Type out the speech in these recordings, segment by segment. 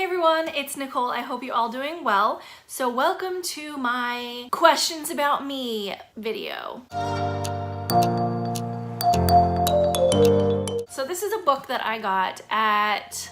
everyone, it's Nicole. I hope you're all doing well. So welcome to my questions about me video. So this is a book that I got at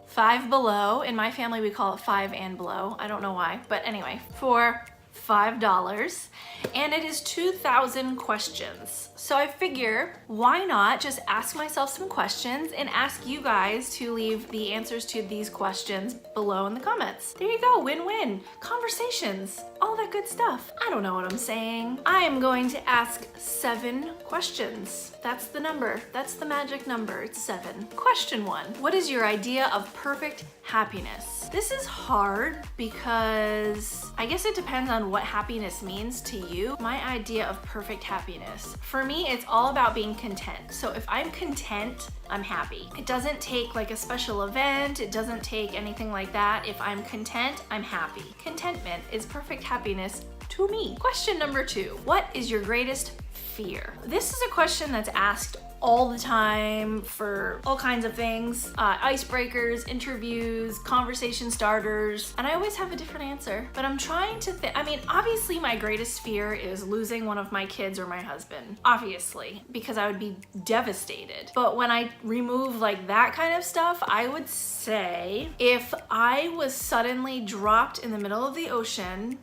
Five Below. In my family we call it Five and Below. I don't know why, but anyway, for $5, and it is 2,000 questions. So I figure, why not just ask myself some questions and ask you guys to leave the answers to these questions below in the comments. There you go, win-win. Conversations, all that good stuff. I don't know what I'm saying. I am going to ask 7 questions. That's the number, that's the magic number, it's 7. Question 1, what is your idea of perfect happiness? This is hard because I guess it depends on what happiness means to you. My idea of perfect happiness, for me, it's all about being content. So if I'm content, I'm happy. It doesn't take like a special event. It doesn't take anything like that. If I'm content, I'm happy. Contentment is perfect happiness to me. Question number 2, what is your greatest fear? This is a question that's asked all the time for all kinds of things, icebreakers, interviews, conversation starters, and I always have a different answer, but I'm trying to think. I mean, obviously my greatest fear is losing one of my kids or my husband, obviously, because I would be devastated. But when I remove like that kind of stuff, I would say if I was suddenly dropped in the middle of the ocean,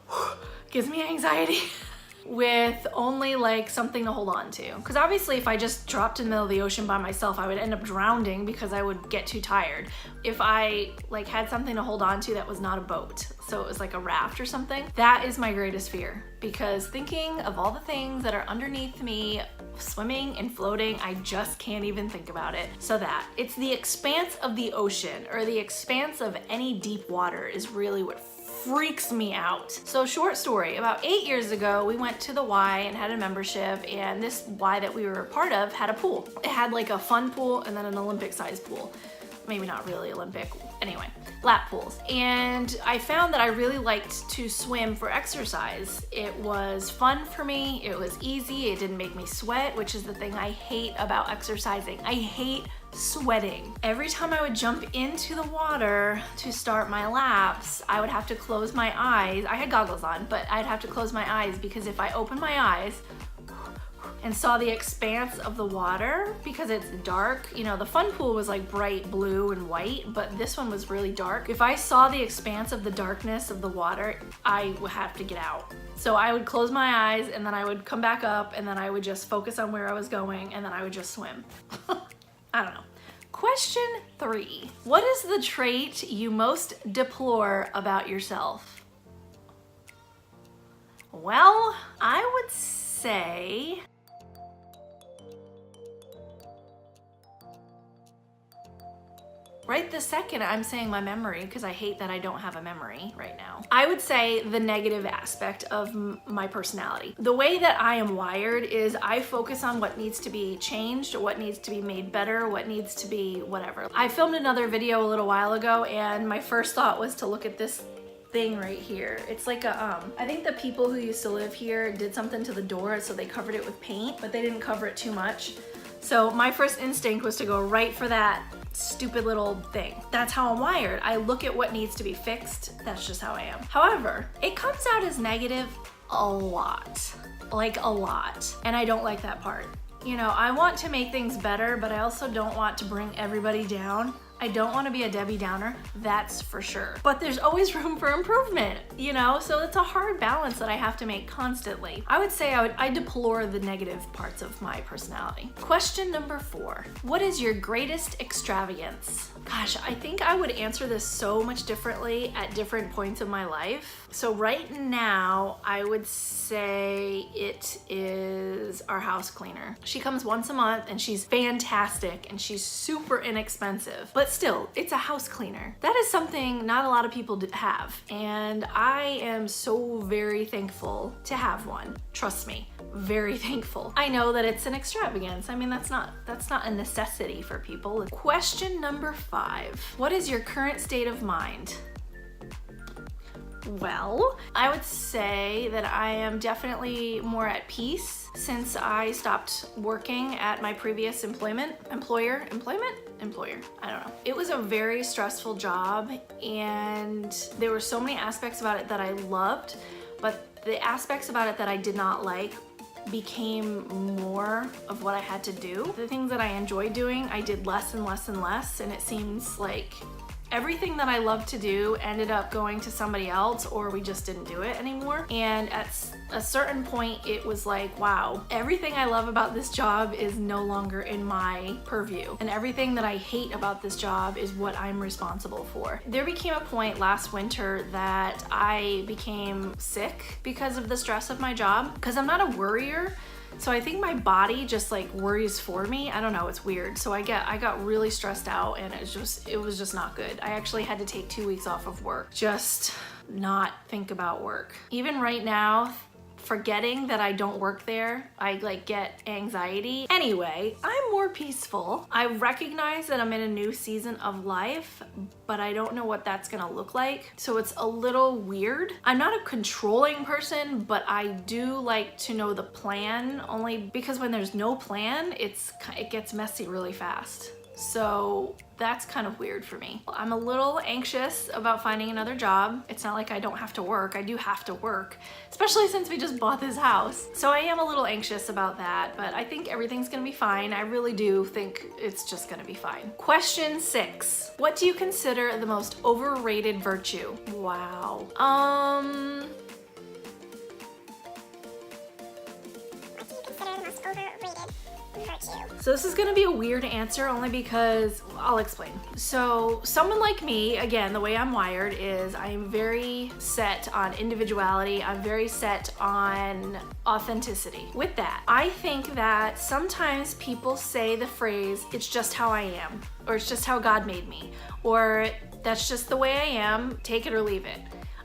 gives me anxiety. With only like something to hold on to. Because obviously if I just dropped in the middle of the ocean by myself, I would end up drowning because I would get too tired. If I like had something to hold on to that was not a boat, so it was like a raft or something, that is my greatest fear. Because thinking of all the things that are underneath me, swimming and floating, I just can't even think about it. So that, it's the expanse of the ocean or the expanse of any deep water is really what freaks me out. So short story, about 8 years ago, we went to the Y and had a membership, and this Y that we were a part of had a pool. It had like a fun pool and then an Olympic sized pool. Maybe not really Olympic, anyway, lap pools. And I found that I really liked to swim for exercise. It was fun for me, it was easy, it didn't make me sweat, which is the thing I hate about exercising. I hate sweating. Every time I would jump into the water to start my laps, I would have to close my eyes. I had goggles on, but I'd have to close my eyes because if I opened my eyes and saw the expanse of the water, because it's dark, you know, the fun pool was like bright blue and white, but this one was really dark. If I saw the expanse of the darkness of the water, I would have to get out. So I would close my eyes and then I would come back up and then I would just focus on where I was going and then I would just swim. I don't know. Question 3, what is the trait you most deplore about yourself? Well, I would say right this second, I'm saying my memory because I hate that I don't have a memory right now. I would say the negative aspect of my personality. The way that I am wired is I focus on what needs to be changed, what needs to be made better, what needs to be whatever. I filmed another video a little while ago and my first thought was to look at this thing right here. It's like a, I think the people who used to live here did something to the door so they covered it with paint, but they didn't cover it too much. So my first instinct was to go right for that stupid little thing. That's how I'm wired. I look at what needs to be fixed. That's just how I am. However, it comes out as negative a lot, like a lot. And I don't like that part. You know, I want to make things better, but I also don't want to bring everybody down. I don't want to be a Debbie Downer, that's for sure. But there's always room for improvement, you know? So it's a hard balance that I have to make constantly. I would say I deplore the negative parts of my personality. Question number 4, what is your greatest extravagance? Gosh, I think I would answer this so much differently at different points of my life. So right now, I would say it is our house cleaner. She comes once a month and she's fantastic and she's super inexpensive, but still, it's a house cleaner. That is something not a lot of people have, and I am so very thankful to have one. Trust me, very thankful. I know that it's an extravagance. I mean, that's not a necessity for people. Question number 5, what is your current state of mind? Well, I would say that I am definitely more at peace since I stopped working at my previous employer, I don't know. It was a very stressful job and there were so many aspects about it that I loved, but the aspects about it that I did not like became more of what I had to do. The things that I enjoyed doing, I did less and less and less, and it seems like everything that I loved to do ended up going to somebody else, or we just didn't do it anymore. And at a certain point, it was like, wow, everything I love about this job is no longer in my purview. And everything that I hate about this job is what I'm responsible for. There became a point last winter that I became sick because of the stress of my job, because I'm not a worrier. So I think my body just like worries for me. I don't know, it's weird. So I got really stressed out and it was just not good. I actually had to take 2 weeks off of work, just not think about work. Even right now, forgetting that I don't work there, I like get anxiety. Anyway, I'm more peaceful. I recognize that I'm in a new season of life, but I don't know what that's gonna look like. So it's a little weird. I'm not a controlling person, but I do like to know the plan, only because when there's no plan, it gets messy really fast. So that's kind of weird for me. I'm a little anxious about finding another job. It's not like I don't have to work. I do have to work, especially since we just bought this house. So I am a little anxious about that, but I think everything's gonna be fine. I really do think it's just gonna be fine. Question 6. What do you consider the most overrated virtue? Wow. What do you consider the most overrated virtue? So this is gonna be a weird answer only because I'll explain. So someone like me, again, the way I'm wired is I'm very set on individuality. I'm very set on authenticity. With that, I think that sometimes people say the phrase, "It's just how I am," or "It's just how God made me," or "That's just the way I am, take it or leave it."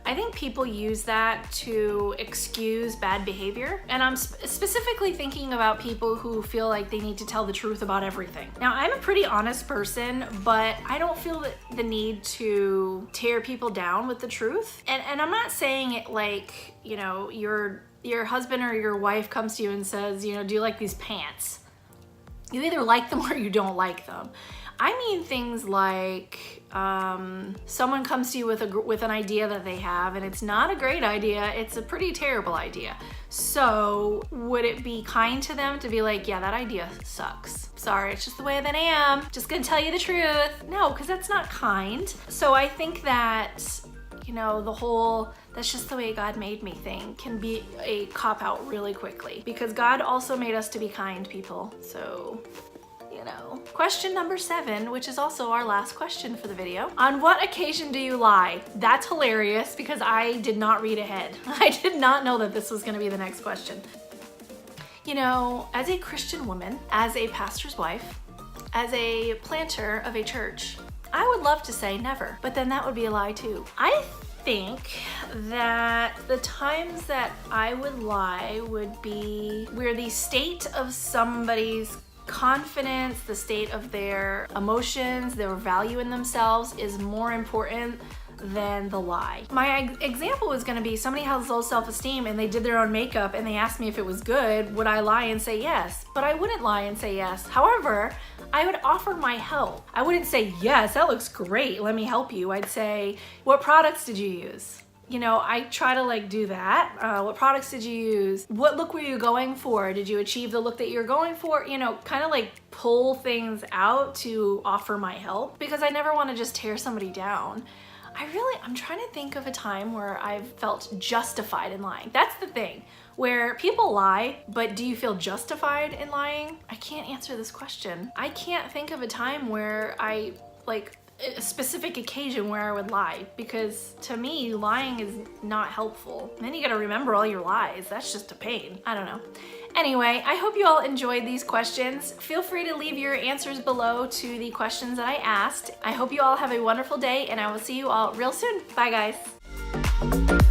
I think people use that to excuse bad behavior, and I'm specifically thinking about people who feel like they need to tell the truth about everything. Now, I'm a pretty honest person, but I don't feel the need to tear people down with the truth. And I'm not saying it like, you know, your husband or your wife comes to you and says, you know, "Do you like these pants?" You either like them or you don't like them. I mean things like someone comes to you with an idea that they have and it's not a great idea, it's a pretty terrible idea. So would it be kind to them to be like, "Yeah, that idea sucks. Sorry, it's just the way that I am. Just gonna tell you the truth." No, because that's not kind. So I think that, you know, the whole "that's just the way God made me" thing can be a cop-out really quickly, because God also made us to be kind people. So, you know. Question number 7, which is also our last question for the video. On what occasion do you lie? That's hilarious because I did not read ahead. I did not know that this was gonna be the next question. You know, as a Christian woman, as a pastor's wife, as a planter of a church, I would love to say never, but then that would be a lie too. I think that the times that I would lie would be where the state of somebody's confidence, the state of their emotions, their value in themselves is more important than the lie. My example is gonna be somebody has low self-esteem and they did their own makeup and they asked me if it was good. Would I lie and say yes? But I wouldn't lie and say yes. However, I would offer my help. I wouldn't say, "Yes, that looks great, let me help you." I'd say, "What products did you use?" You know, I try to like do that. What products did you use? What look were you going for? Did you achieve the look that you're going for? You know, kind of like pull things out to offer my help, because I never want to just tear somebody down. I'm trying to think of a time where I've felt justified in lying. That's the thing, where people lie, but do you feel justified in lying? I can't answer this question. I can't think of a time where a specific occasion where I would lie, because to me, lying is not helpful. And then you gotta remember all your lies. That's just a pain. I don't know. Anyway, I hope you all enjoyed these questions. Feel free to leave your answers below to the questions that I asked. I hope you all have a wonderful day, and I will see you all real soon. Bye, guys.